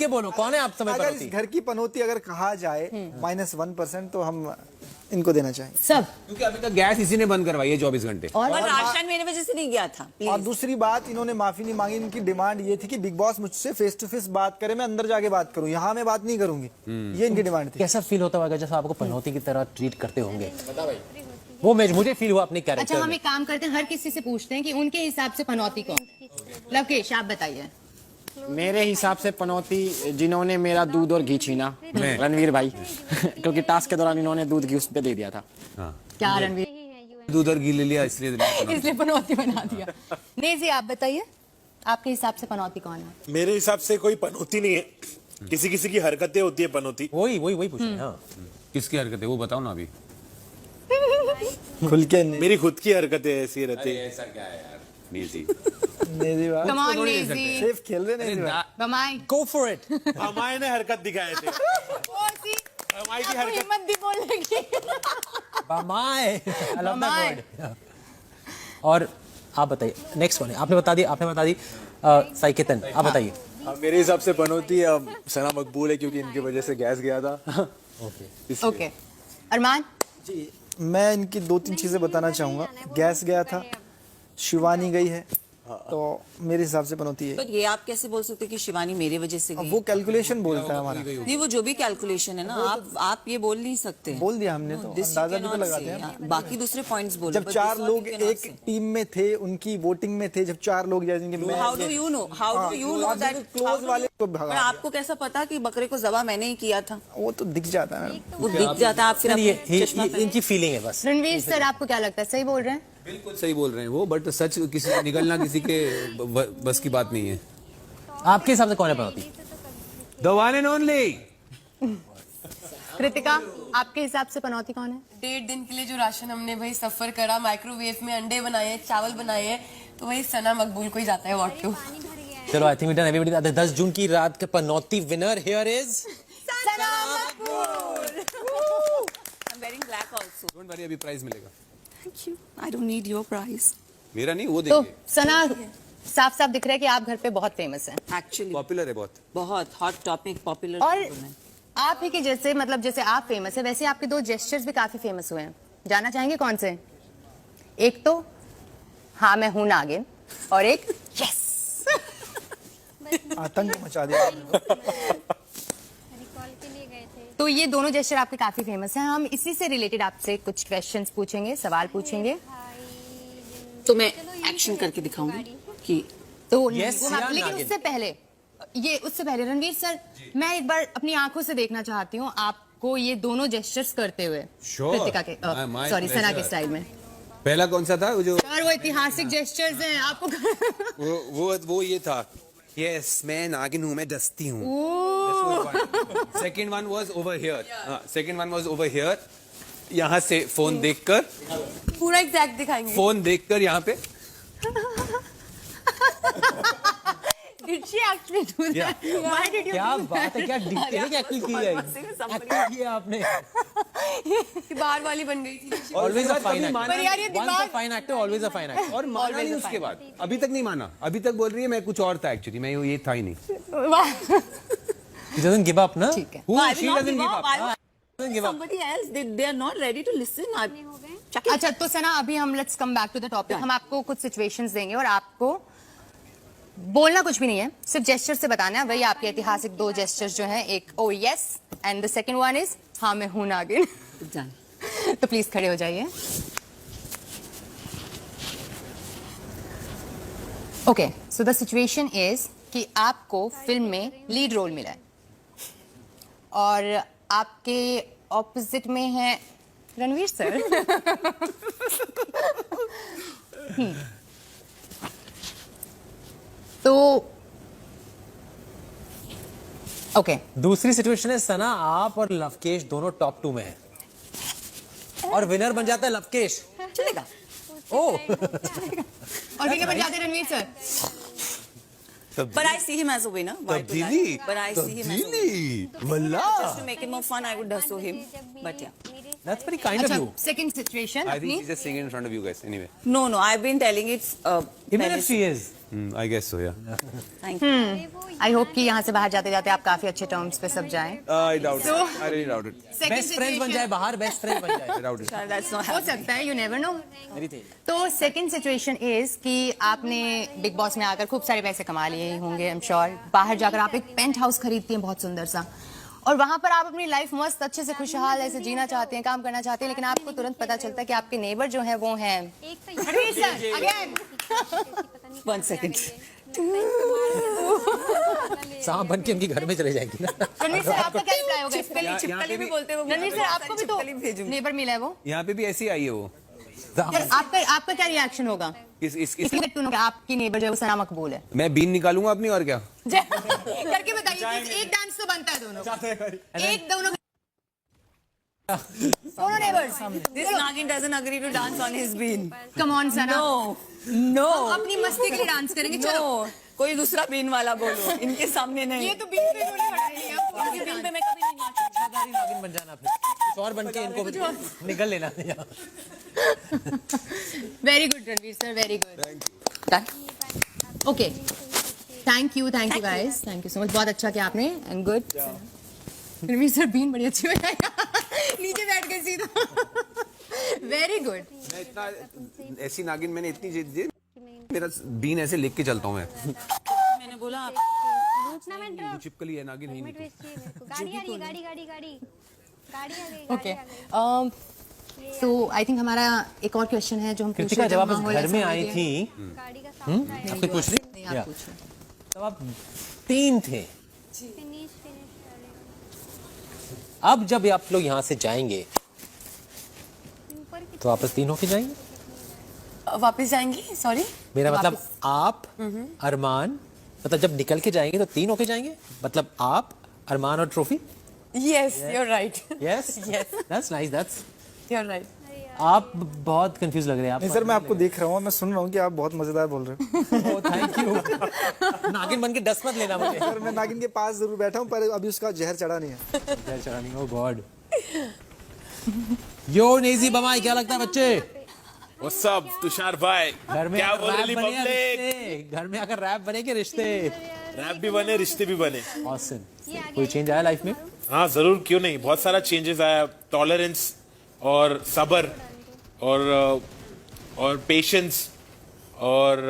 के बोलो, कौन है आप समय अगर पनौती? इस घर की पनौती अगर कहा जाए -1% तो हम इनको देना चाहेंगे। सब। क्योंकि अभी तक गैस इसी ने बंद करवाई है 24 घंटे। और राशन मेरे वजह से नहीं गया था। और दूसरी बात, इन्होंने माफी नहीं मांगी। इनकी डिमांड ये थी कि बिग बॉस मुझसे फेस टू फेस बात करे, मैं अंदर जाके बात करूं, यहाँ मैं बात नहीं करूंगी। ये इनकी डिमांड थी। कैसा फील होता होगा जैसे आपको पनौती की तरह ट्रीट करते होंगे? वो मुझे फील हुआ अपने कैरेक्टर अच्छा, हम में। एक काम करते हैं, हर किसी से पूछते हैं कि उनके हिसाब से पनौती कौन? लवकेश, आप बताइए। मेरे हिसाब से पनौती जिन्होंने मेरा दूध और घी छीना, रणवीर भाई। क्योंकि टास्क के दौरान इन्होंने दूध घी उस पे दे दिया था। क्या रणवीर? दूध और घी ले लिया इसलिए इसलिए पनौती बना दिया। नेजी, आप बताइए, आपके हिसाब से पनौती कौन है? मेरे हिसाब से कोई पनौती नहीं है, किसी किसी की हरकतें होती है पनौती। वही पूछ रहे हैं। हाँ। किसकी हरकत है वो बताओ ना अभी। खुल के मेरी खुद की हरकतें ऐसी रहती है। ऐसा क्या है यार, Naezy. Come on Naezy, safe खेल रहे नहीं बमाई, Go for it. हमारे ने हरकत दिखाए थे। हमारी की हरकत हिम्मत दी बोलने की। Bye. I love that word. और आप बताइए, नेक्स्ट वन है। आपने बता दी साइकेतन, आप बताइए। मेरे हिसाब से पनौती सना मकबूल है, क्योंकि इनकी वजह से गैस गया था। ओके, अरमान? जी, मैं इनकी 2-3 चीजें बताना चाहूंगा। गैस गया था, शिवानी गई है, तो मेरे हिसाब से पनौती है। तो ये आप कैसे बोल सकते हैं कि शिवानी मेरे वजह से गई? वो कैलकुलेशन बोलता है हमारा। नहीं, वो जो भी कैलकुलेशन है ना, आप ये बोल नहीं सकते। बोल दिया हमने, तो This you अंदाजा भी तो cannot लगाते say, हैं। बाकी दूसरे पॉइंट्स बोलो। जब 4 लोग एक टीम में थे, उनकी वोटिंग में थे, जब 4 लोग जैसे how do you know that close वाले को भगा पर आपको कैसा पता कि बकरे को ज़बा मैंने ही किया था? वो तो दिख जाता है। वो दिख जाता है। आप फिर ये अपने चश्मा पहने। इनकी फीलिंग है बस। रणवीर सर, आपको क्या लगता है, सही बोल रहे हैं? बिल्कुल सही बोल रहे हैं वो, बट सच किसी निकलना किसी के बस की बात नहीं है। आपके हिसाब से कौन है पनौती? The one and only। Kritika, आपके हिसाब से पनौती कौन है? 1.5 दिन के लिए जो राशन हमने भाई सफर करा, माइक्रोवेव में अंडे बनाए हैं, चावल बनाए हैं, तो वही सना मकबूल को ही जाता है व्हाट टू। चलो, I think we done everybody. 10 जून की रात के पनौती winner here is Sana Maqbool. I'm wearing black also. Don't worry, अभी प्राइज मिलेगा। Thank you. I don't need your prize. मेरा नहीं, वो तो देखिए। सना, साफ साफ दिख रहा है कि आप घर पे बहुत फेमस हैं। Actually, पॉपुलर है बहुत। बहुत हॉट टॉपिक, पॉपुलर। और आप ही के जैसे, मतलब जैसे आप फेमस है, वैसे आपके 2 जेस्चर्स भी काफी फेमस हुए हैं। जानना चाहेंगे कौन से? एक तो हाँ मैं हूं नागिन, और एक यस। आतंक मचा दिया। तो ये दोनों जेस्चर आपके काफी फेमस हैं। हम इसी से रिलेटेड आपसे कुछ क्वेश्चंस पूछेंगे, सवाल पूछेंगे। तो मैं एक्शन करके दिखाऊंगी कि तो Yes वो या लेकिन नागिन? उससे पहले रणवीर सर, मैं एक बार अपनी आंखों से देखना चाहती हूँ आपको ये दोनों जेस्चर्स करते हुए। Sure. कृतिका के My सॉरी, सना के pleasure. स्टाइल में। पहला कौन सा था वो जो और वो ऐतिहासिक जेस्चर्स हैं आपको। वो ये था, यस मैं नागिन हूँ, मैं डसती हूँ। Second one was over here. यहाँ से फोन देखकर, पूरा एग्जैक्ट दिखाएंगे। फोन देखकर यहाँ पे। Did she actually do that? Why did you क्या do बात है, क्या डिटेलिंग एक्टिंग की है, एक्टिंग की है आपने। बाहर वाली बन गई थी। ऑलवेज अ फाइन एक्टर, पर यार ये वंस अ दिमाग- fine actor always a fine actor. और माना नहीं उसके बाद, अभी तक नहीं माना। अभी तक बोल रही है मैं कुछ और था, एक्चुअली मैं ये था ही नहीं। He doesn't give up ना? ठीक है। Who? I will She not doesn't give give up. up. I will- Doesn't give up. somebody else, they are not ready to listen. अच्छा, तो सना अभी हम let's come back to the topic. हम आपको कुछ सिचुएशंस देंगे और आपको बोलना कुछ भी नहीं है, सिर्फ जेस्चर से बताना है। वही आपके ऐतिहासिक 2 जेस्चर्स जो हैं, एक ओ yes and the second one is हाँ मैं हूं नागिन। तो प्लीज खड़े हो जाइए। Okay, so the situation is कि आपको फिल्म में लीड रोल मिला है और आपके ऑपोजिट में है रणवीर सर। तो ओके, दूसरी सिचुएशन है, सना आप और लवकेश दोनों टॉप 2 में हैं और विनर बन जाता है लवकेश। चलेगा। ओह और विनर बन जाते हैं Ranveer sir. But I see him as a winner. Why do that? But I see him as a winner. Just to make it more fun, I would hustle him. But yeah. That's very kind of अच्छा, you. Second situation I think अपनी she's just singing in front of you guys. Anyway. No, I've been telling it. Even if she is I guess so, yeah. Thank you. I hope कि यहाँ से बाहर जाते जाते आप काफी अच्छे टर्म्स पे सब जाएं। I doubt So- it. I really doubt it. Best friends बन जाए बाहर, बेस्ट फ्रेंड्स बन जाए। I doubt it. That's not हो happening. सकता है, यू नेवर नो। मेरी थी। तो सेकंड सिचुएशन इज कि आपने बिग बॉस में आकर खूब सारे पैसे कमा लिए होंगे, आई एम श्योर। बाहर जाकर आप एक पेंट हाउस खरीदती हैं बहुत सुंदर सा, और वहां पर आप अपनी लाइफ मस्त अच्छे से खुशहाल ऐसे जीना चाहते हैं, काम करना चाहते हैं, लेकिन आपको तुरंत पता चलता है कि आपके नेबर जो है वो हैं रणवीर सर अगेन। 1 second. सांप बन के उनके घर में चले जाएंगी ना। रणवीर सर आपका क्या रिप्लाई होगा इस पे? छिपकली भी बोलते हैं वो। रणवीर सर आपको भी छिपकली भेजूंगी। तो नेबर मिला है वो, यहाँ पे भी ऐसी आई है वो। आपका क्या रिएक्शन होगा? इस इसलिए आपकी नेबर जो है वो सना मकबूल है। मैं बीन निकालूंगा अपनी, और क्या? करके बताइए, एक डांस तो बनता है दोनों का। एक दोनों neighbours. This Nagin doesn't agree to dance on his bean. Come on Sana, No. No. अपनी मस्ती के लिए डांस करेंगे। चलो No. कोई दूसरा बीन वाला बोलो, इनके सामने नहीं। ये तो बीन पे इन्होंने खड़ा किया। इनके बीन पे मैं कभी नहीं नाचूंगी। नागिन बन जाना फिर, कुछ और बन के इनको निकल लेना। Very good Ranveer sir, very good. Okay, thank you guys, thank you so much. बहुत अच्छा किया आपने एंड गुड। रणवीर सर बीन बड़ी अच्छी बनाई, नीचे बैठ के सीधा। Very good. मैं इतना ऐसी नागिन मैंने इतनी जीत दी, मेरा बीन ऐसे लेके के चलता हूँ मैं। मैंने बोला आप जो चिपकली है नागिन ही नहीं। गाड़ी आ रही है, गाड़ी आ गई। ओके, तो आई थिंक हमारा एक और क्वेश्चन है जो हम पूछ कृतिका रहे थे, जब आप माहौल घर ऐसा में हो आई गया। थी, गाड़ी का साउंड आया। आपको पूछ रही? नहीं, आप पूछो। तब आप 3 थे। फिनिश अब जब आप लोग यहाँ से जाएंगे ऊपर की तो वापस 3 होके जाएंगे। वापस जाएंगी, सॉरी। मेरा मतलब आप, अरमान, मतलब जब निकल के जाएंगे तो 3 होके जाएंगे, मतलब आप, अरमान और trophy. Yes, you are right. Yes, that's nice, that's. You are right. आप बहुत कंफ्यूज लग रहे हैं आप। नहीं सर, मैं आपको देख रहा हूँ, मैं सुन रहा हूँ कि आप बहुत मजेदार बोल रहे हो। Thank you. नागिन बन के डस मत लेना मुझे। सर मैं नागिन के पास जरूर बैठा हूँ, पर अभी उसका जहर चढ़ा नहीं है। जय चढ़ानी, ओह गॉड। यो नेजी बमाई, क्या लगता है बच्चे? What's up, तुषार भाई? घर में क्या आकर बोल रैप रही बने या पब्लिक? रिश्ते? घर में आकर रैप बने के रिश्ते? रैप भी बने, रिश्ते भी बने। ऑसम। कोई चेंज आया लाइफ में? हाँ जरूर, क्यों नहीं, बहुत सारा चेंजेस आया। टॉलरेंस और सब्र और पेशेंस और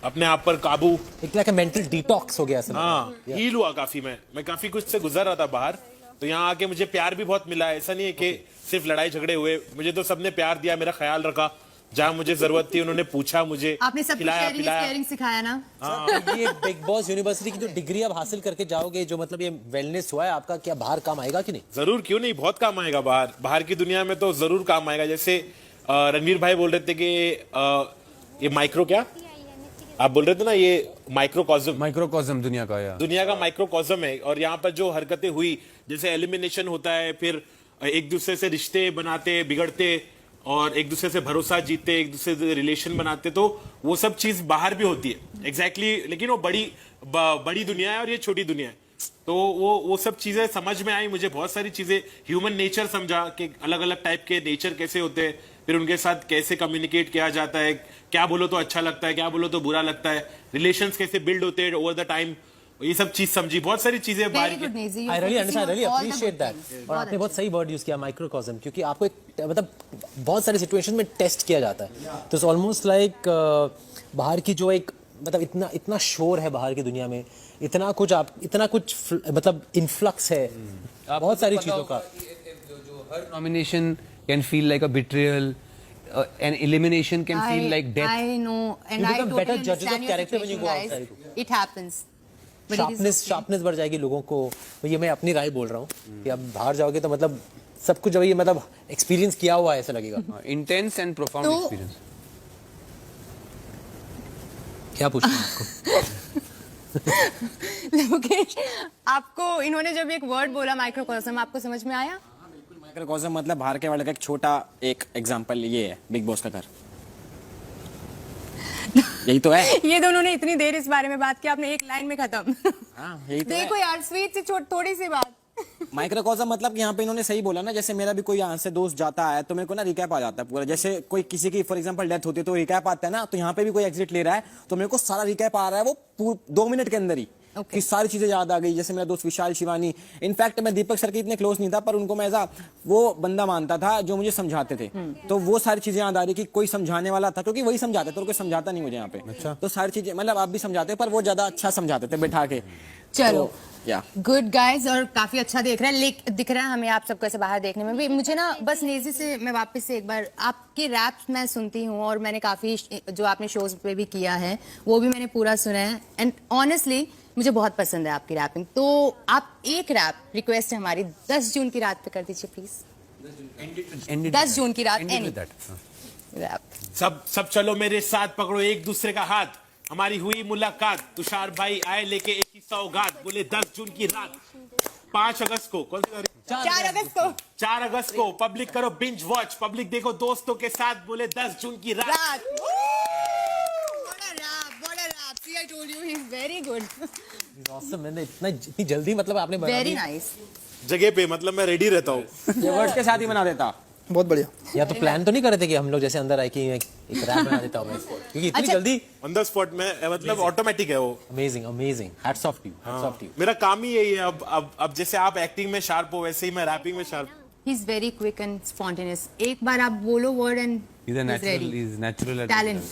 अपने आप पर काबू। एक लाइक मेंटल डिटॉक्स हो गया सब। हाँ, हील हुआ काफी। मैं काफी कुछ से गुजर रहा था बाहर, तो यहाँ आके मुझे प्यार भी बहुत मिला है। ऐसा नहीं है कि सिर्फ लड़ाई झगड़े हुए, मुझे तो सबने प्यार दिया, मेरा ख्याल रखा, जहाँ मुझे जरूरत थी उन्होंने पूछा मुझे, आपने सब खिलाया पिलाया। शेयरिंग सिखाया ना। ये बिग बॉस यूनिवर्सिटी की जो डिग्री आप हासिल करके जाओगे, जो मतलब ये वेलनेस हुआ है आपका, क्या बाहर काम आएगा कि नहीं? जरूर, क्यों नहीं, बहुत काम आएगा। बाहर की दुनिया में तो जरूर काम आएगा। जैसे रणवीर भाई बोल रहे थे कि ये माइक्रो, क्या आप बोल रहे थे ना, ये माइक्रोकॉस्म दुनिया का, या दुनिया का माइक्रोकॉस्म है। और यहाँ पर जो हरकतें हुई, जैसे एलिमिनेशन होता है, फिर एक दूसरे से रिश्ते बनाते, बिगड़ते, और एक दूसरे से भरोसा जीतते, एक दूसरे से रिलेशन बनाते, तो वो सब चीज बाहर भी होती है। एग्जैक्टली लेकिन वो बड़ी दुनिया है और ये छोटी दुनिया है। तो वो सब चीजें समझ में आई मुझे, बहुत सारी चीजें, ह्यूमन नेचर समझा कि अलग अलग टाइप के नेचर कैसे होते हैं, फिर उनके साथ कैसे कम्युनिकेट किया जाता है, क्या बोलो तो अच्छा लगता है, क्या बोलो तो बुरा लगता है, रिलेशंस कैसे बिल्ड होते हैं ओवर द टाइम, ये सब चीज समझी। बहुत सारी चीजें बाहर very good Naezy, I really understand, really appreciate that. और आपने बहुत सही वर्ड यूज किया, माइक्रोकॉस्म, क्योंकि आपको एक मतलब बहुत सारी सिचुएशन में टेस्ट किया जाता है। तो इट्स ऑलमोस्ट लाइक बाहर की जो एक मतलब इतना शोर है बाहर की दुनिया में, इतना कुछ मतलब इन्फ्लक्स है बहुत सारी चीजों का। जो हर nomination can feel like a betrayal, an elimination can feel like death. I know, and You I become totally better judges of understand your character when you go situation, guys. outside. It happens. But it is okay. Sharpness बढ़ जाएगी लोगों को। तो ये मैं अपनी राय बोल रहा हूँ कि अब बाहर जाओगे तो मतलब सब कुछ जब ये मतलब एक्सपीरियंस किया हुआ है ऐसा लगेगा। Intense and profound तो- experience. क्या पूछना है आपको? लोकेश, आपको इन्होंने जब एक वर्ड बोला माइक्रोकॉस्म, आपको समझ में आया? माइक्रोकॉस्म मतलब बाहर के वर्ल्ड का एक छोटा एक एग्जांपल ये है बिग बॉस का घर। यही तो है। ये दोनों ने इतनी देर इस बारे में बात की, आपने एक लाइन में खत्म। हाँ, यही तो है। देखो यार, स्वीट से थोड़ी सी बात। माइक्रोकॉज़म मतलब कि यहाँ पे इन्होंने सही बोला ना, जैसे मेरा भी कोई यहाँ से दोस्त जाता है तो मेरे को ना रिकैप आ जाता है पूरा। जैसे कोई किसी की फॉर एग्जांपल डेथ होती है तो रिकैप आता है ना, तो यहाँ पे भी कोई एग्जिट ले रहा है तो मेरे को सारा रिकैप आ रहा है वो 2 मिनट के अंदर ही। कि सारी चीजें याद आ गई। जैसे मेरा दोस्त विशाल शिवानी, इनफैक्ट मैं दीपक सर के इतने क्लोज नहीं था पर उनको मैं ऐसा वो बंदा मानता था जो मुझे समझाते थे। तो वो सारी चीजें याद आ रही कि कोई समझाने वाला था, क्योंकि वही समझाते थे और कोई समझाता नहीं मुझे यहाँ पे। अच्छा। तो सारी चीजें मतलब आप भी समझाते पर वो ज्यादा अच्छा समझाते थे बैठा के। चलो या गुड गाइज, और काफी अच्छा दिख रहा है हमें आप सबको ऐसे बाहर देखने में भी। मुझे ना बस नेजी से मैं वापस से एक बार आपके रैप्स मैं सुनती हूँ और मैंने काफी जो आपने शोज पे भी किया है वो भी मैंने पूरा सुना है एंड ऑनेस्टली मुझे बहुत पसंद है आपकी रैपिंग। तो आप एक रैप रिक्वेस्ट है हमारी 10 जून की रात पे कर दीजिए प्लीज। 10 जून की रात एनी रैप। सब चलो मेरे साथ, पकड़ो एक दूसरे का हाथ, हमारी हुई मुलाकात, तुषार भाई आए लेके एक ही सौगात, बोले 10 जून की रात। 5 अगस्त को, कौन सी तारीख? 4 अगस्त को पब्लिक करो बिंज वॉच, पब्लिक देखो दोस्तों के साथ, बोले 10 जून की रात। I told you he's very good. He's awesome, मैंने इतनी जल्दी मतलब आपने बना Very दी। nice. जगह पे मतलब मैं रेडी रहता हूँ। ये वर्ड्स के साथ ही बना देता। बहुत बढ़िया। या तो प्लान तो नहीं कर रहे थे कि हम लोग जैसे अंदर आए कि एक रैप बना देता हूँ मैं, क्योंकि इतनी अच्छा। जल्दी। ऑन द स्पॉट में मतलब ऑटोमेटिक है वो। Amazing amazing, hats off to you, hats off to you. मेरा काम ही यही है। अब जैसे आप एक्टिंग में शार्प हो वैसे ही मैं रैपिंग में sharp. He's very quick and spontaneous. एक बार आप बोलो word and He's a he's natural. ready. He's natural at Talent.